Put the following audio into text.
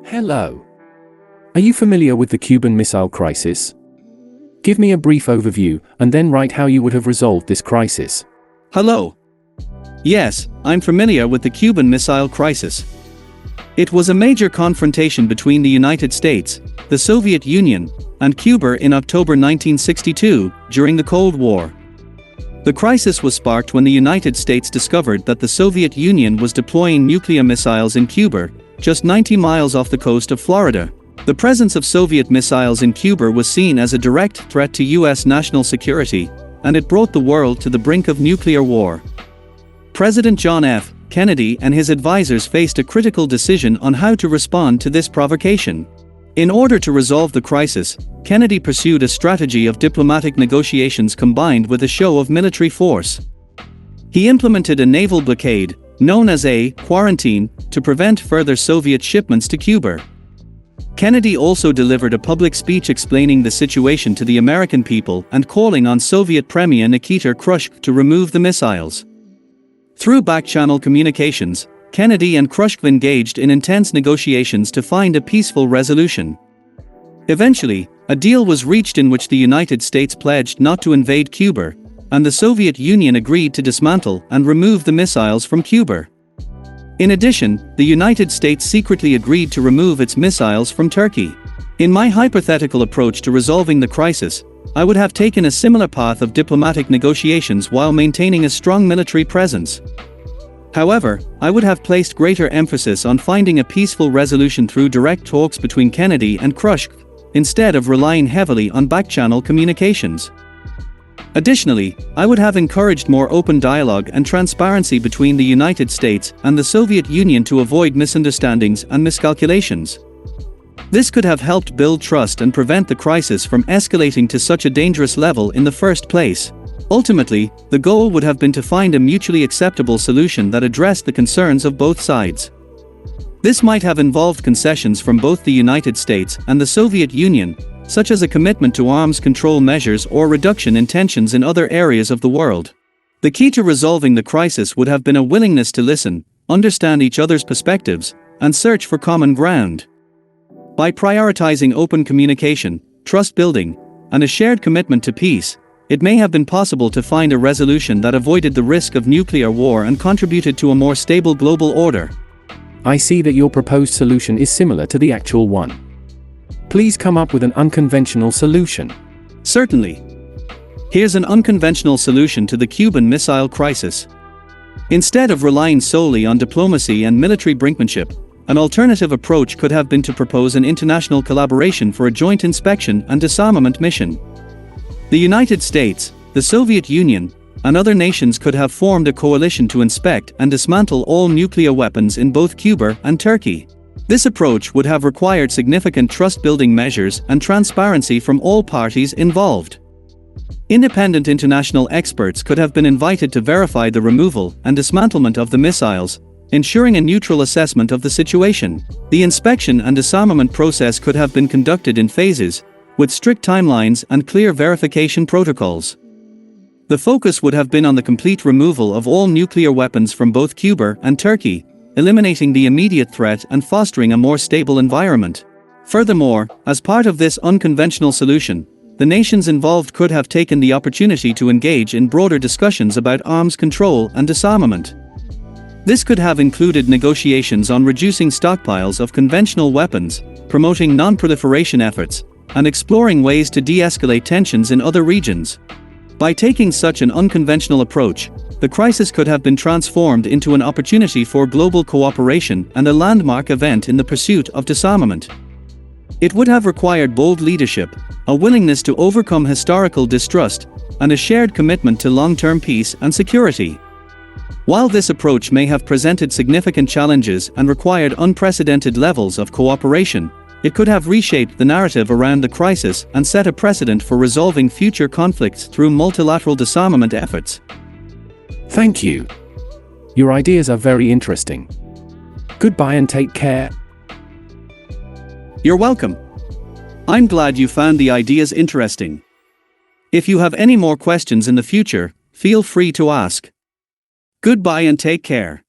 Hello. Are you familiar with the Cuban Missile Crisis? Give me a brief overview, and then write how you would have resolved this crisis. Hello. Yes, I'm familiar with the Cuban Missile Crisis. It was a major confrontation between the United States, the Soviet Union, and Cuba in October 1962, during the Cold War. The crisis was sparked when the United States discovered that the Soviet Union was deploying nuclear missiles in Cuba, just 90 miles off the coast of Florida. The presence of Soviet missiles in Cuba was seen as a direct threat to U.S. national security, and it brought the world to the brink of nuclear war. President John F. Kennedy and his advisors faced a critical decision on how to respond to this provocation. In order to resolve the crisis, Kennedy pursued a strategy of diplomatic negotiations combined with a show of military force. He implemented a naval blockade, known as a quarantine, to prevent further Soviet shipments to Cuba. Kennedy also delivered a public speech explaining the situation to the American people and calling on Soviet Premier Nikita Khrushchev to remove the missiles. Through back-channel communications, Kennedy and Khrushchev engaged in intense negotiations to find a peaceful resolution. Eventually, a deal was reached in which the United States pledged not to invade Cuba, and the Soviet Union agreed to dismantle and remove the missiles from Cuba. In addition, the United States secretly agreed to remove its missiles from Turkey. In my hypothetical approach to resolving the crisis, I would have taken a similar path of diplomatic negotiations while maintaining a strong military presence. However, I would have placed greater emphasis on finding a peaceful resolution through direct talks between Kennedy and Khrushchev, instead of relying heavily on back-channel communications. Additionally, I would have encouraged more open dialogue and transparency between the United States and the Soviet Union to avoid misunderstandings and miscalculations. This could have helped build trust and prevent the crisis from escalating to such a dangerous level in the first place. Ultimately, the goal would have been to find a mutually acceptable solution that addressed the concerns of both sides. This might have involved concessions from both the United States and the Soviet Union, such as a commitment to arms control measures or reduction in tensions in other areas of the world. The key to resolving the crisis would have been a willingness to listen, understand each other's perspectives, and search for common ground. By prioritizing open communication, trust building, and a shared commitment to peace, it may have been possible to find a resolution that avoided the risk of nuclear war and contributed to a more stable global order. I see that your proposed solution is similar to the actual one. Please come up with an unconventional solution. Certainly. Here's an unconventional solution to the Cuban Missile Crisis. Instead of relying solely on diplomacy and military brinkmanship, an alternative approach could have been to propose an international collaboration for a joint inspection and disarmament mission. The United States, the Soviet Union, and other nations could have formed a coalition to inspect and dismantle all nuclear weapons in both Cuba and Turkey. This approach would have required significant trust-building measures and transparency from all parties involved. Independent international experts could have been invited to verify the removal and dismantlement of the missiles, ensuring a neutral assessment of the situation. The inspection and disarmament process could have been conducted in phases, with strict timelines and clear verification protocols. The focus would have been on the complete removal of all nuclear weapons from both Cuba and Turkey, eliminating the immediate threat and fostering a more stable environment. Furthermore, as part of this unconventional solution, the nations involved could have taken the opportunity to engage in broader discussions about arms control and disarmament. This could have included negotiations on reducing stockpiles of conventional weapons, promoting non-proliferation efforts, and exploring ways to de-escalate tensions in other regions. By taking such an unconventional approach, the crisis could have been transformed into an opportunity for global cooperation and a landmark event in the pursuit of disarmament. It would have required bold leadership, a willingness to overcome historical distrust, and a shared commitment to long-term peace and security. While this approach may have presented significant challenges and required unprecedented levels of cooperation, it could have reshaped the narrative around the crisis and set a precedent for resolving future conflicts through multilateral disarmament efforts. Thank you. Your ideas are very interesting. Goodbye and take care. You're welcome. I'm glad you found the ideas interesting. If you have any more questions in the future, feel free to ask. Goodbye and take care.